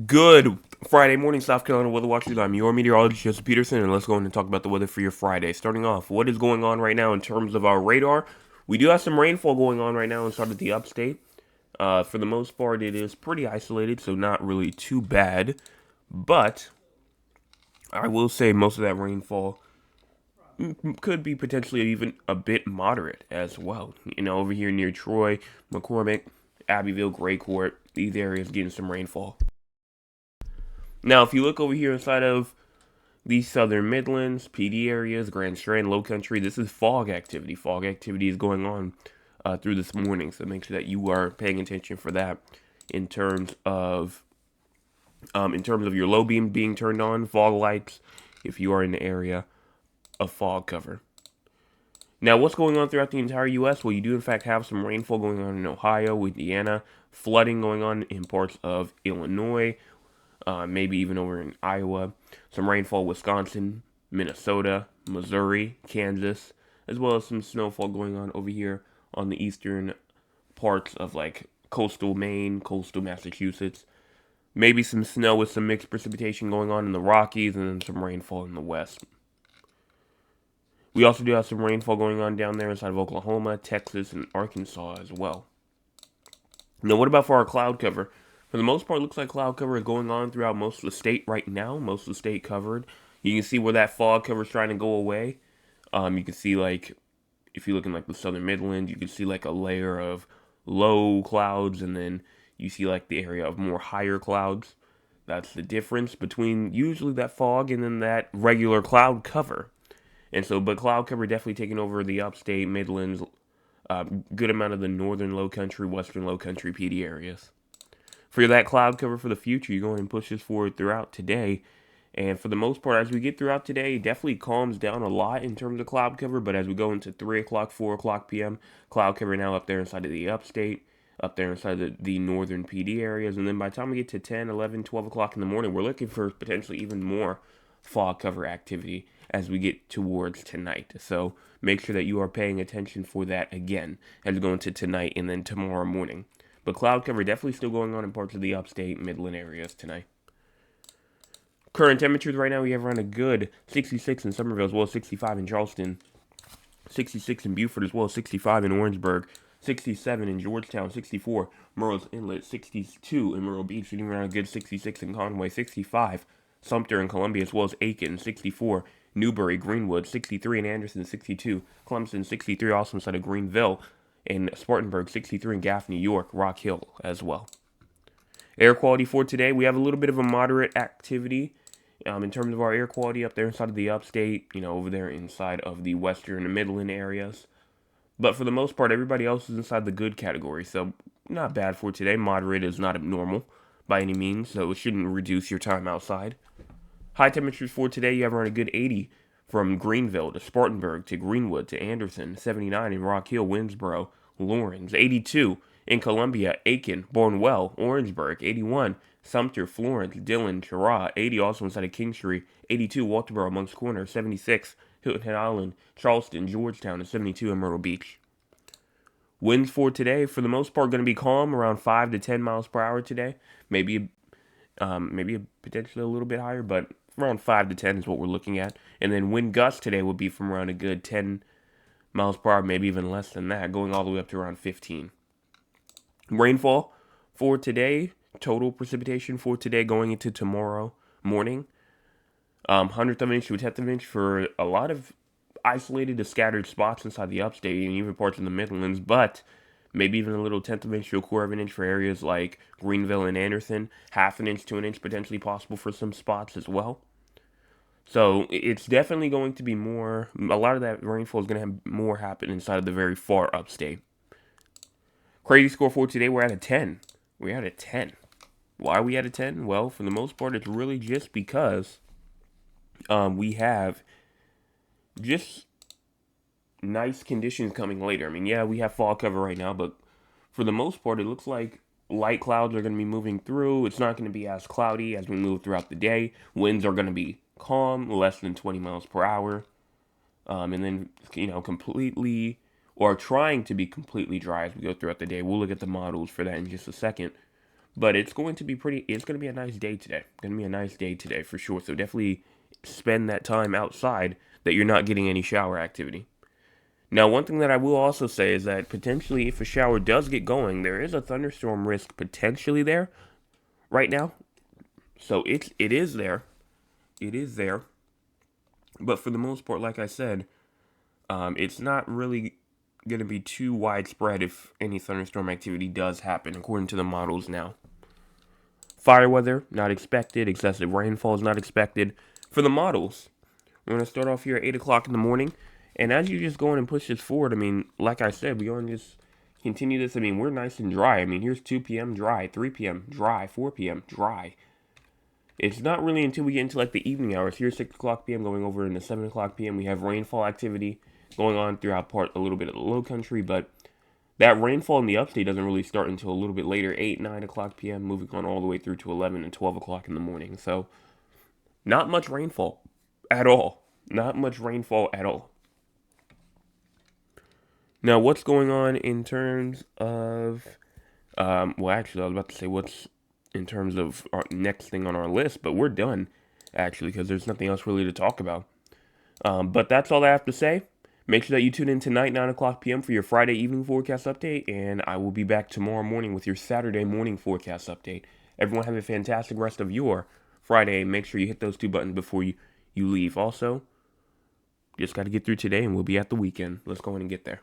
Good Friday morning, South Carolina weather watchers. I'm your meteorologist, Joseph Peterson, and let's go in and talk about the weather for your Friday. Starting off, what is going on right now in terms of our radar? We do have some rainfall going on right now inside of the upstate. For the most part, it is pretty isolated, so not really too bad. But I will say most of that rainfall could be potentially even a bit moderate as well. Over here near Troy, McCormick, Abbeville, Gray Court, these areas getting some rainfall. Now, if you look over here inside of the Southern Midlands, PD areas, Grand Strand, Low Country, this is fog activity. Fog activity is going on through this morning, so make sure that you are paying attention for that in terms of your low beam being turned on, fog lights, if you are in the area of fog cover. Now, what's going on throughout the entire U.S.? Well, you do in fact have some rainfall going on in Ohio, Indiana, flooding going on in parts of Illinois, maybe even over in Iowa. Some rainfall, Wisconsin, Minnesota, Missouri, Kansas, as well as some snowfall going on over here on the eastern parts of like coastal Maine, coastal Massachusetts. Maybe some snow with some mixed precipitation going on in the Rockies, and then some rainfall in the west. We also do have some rainfall going on down there inside of Oklahoma, Texas, and Arkansas as well. Now, what about for our cloud cover? For the most part, it looks like cloud cover is going on throughout most of the state right now. Most of the state covered. You can see where that fog cover is trying to go away. You can see like, if you look in like the southern Midlands, you can see like a layer of low clouds, and then you see like the area of more higher clouds. That's the difference between usually that fog and then that regular cloud cover. And so, but cloud cover definitely taking over the upstate, Midlands, good amount of the northern low country, western low country PD areas. For that cloud cover for the future, you're going to push this forward throughout today. And for the most part, as we get throughout today, it definitely calms down a lot in terms of cloud cover. But as we go into 3 o'clock, 4 o'clock p.m., cloud cover now up there inside of the upstate, up there inside of the northern PD areas. And then by the time we get to 10, 11, 12 o'clock in the morning, we're looking for potentially even more fog cover activity as we get towards tonight. So make sure that you are paying attention for that again as we go into tonight and then tomorrow morning. But cloud cover definitely still going on in parts of the upstate, Midland areas tonight. Current temperatures right now, we have around a good 66 in Somerville as well as 65 in Charleston, 66 in Beaufort as well as 65 in Orangeburg, 67 in Georgetown, 64 Murray's Inlet, 62 in Myrtle Beach, sitting around a good 66 in Conway, 65 Sumter and Columbia as well as Aiken, 64 Newberry, Greenwood, 63 in Anderson, 62 Clemson, 63 also inside of Greenville, and Spartanburg, 63 in Gaffney, York, Rock Hill as well. Air quality for today, we have a little bit of a moderate activity in terms of our air quality up there inside of the upstate, over there inside of the western and Midland areas. But for the most part, everybody else is inside the good category, so not bad for today. Moderate is not abnormal by any means, so it shouldn't reduce your time outside. High temperatures for today, you have around a good 80 from Greenville to Spartanburg to Greenwood to Anderson, 79 in Rock Hill, Winsboro, Lawrence, 82 in Columbia, Aiken, Barnwell, Orangeburg, 81 Sumter, Florence, Dillon, Cheraw, 80 also inside of Kingstree, 82 Walterboro, Moncks Corner, 76 Hilton Head Island, Charleston, Georgetown, and 72 in Myrtle Beach. Winds for today, for the most part, going to be calm, around 5 to 10 miles per hour today. Maybe potentially a little bit higher, but around 5 to 10 is what we're looking at. And then wind gusts today will be from around a good 10 miles per hour, maybe even less than that, going all the way up to around 15. Rainfall for today, total precipitation for today going into tomorrow morning, 100th of an inch to a 10th of an inch for a lot of isolated to scattered spots inside the upstate and even parts of the Midlands, but maybe even a little 10th of an inch to a quarter of an inch for areas like Greenville and Anderson, half an inch to an inch potentially possible for some spots as well. So it's definitely going to be more, a lot of that rainfall is going to have more happen inside of the very far upstate. Crazy score for today, we're at a 10. We're at a 10. Why are we at a 10? Well, for the most part, it's really just because we have just nice conditions coming later. I mean, yeah, we have fall cover right now, but for the most part, it looks like light clouds are going to be moving through. It's not going to be as cloudy as we move throughout the day. Winds are going to be calm, less than 20 miles per hour. And then, completely or trying to be completely dry as we go throughout the day. We'll look at the models for that in just a second. But it's going to be it's going to be a nice day today. Going to be a nice day today for sure. So definitely spend that time outside that you're not getting any shower activity. Now, one thing that I will also say is that potentially if a shower does get going, there is a thunderstorm risk potentially there right now. So it is there. It is there. But for the most part, like I said, it's not really going to be too widespread if any thunderstorm activity does happen, according to the models now. Fire weather, not expected. Excessive rainfall is not expected. For the models, we're going to start off here at 8 o'clock in the morning. And as you just go in and push this forward, I mean, like I said, we're going to just continue this. I mean, we're nice and dry. I mean, here's 2 p.m. dry, 3 p.m. dry, 4 p.m. dry. It's not really until we get into like the evening hours. Here's 6 o'clock p.m. going over into 7 o'clock p.m. We have rainfall activity going on throughout a little bit of the low country, but that rainfall in the upstate doesn't really start until a little bit later, 8, 9 o'clock p.m., moving on all the way through to 11 and 12 o'clock in the morning. So, not much rainfall at all. Not much rainfall at all. Now, what's going on in terms of, well, actually, I was about to say what's in terms of our next thing on our list, but we're done, actually, because there's nothing else really to talk about. But that's all I have to say. Make sure that you tune in tonight, 9 o'clock p.m. for your Friday evening forecast update, and I will be back tomorrow morning with your Saturday morning forecast update. Everyone have a fantastic rest of your Friday. Make sure you hit those 2 buttons before you leave. Also, just got to get through today, and we'll be at the weekend. Let's go in and get there.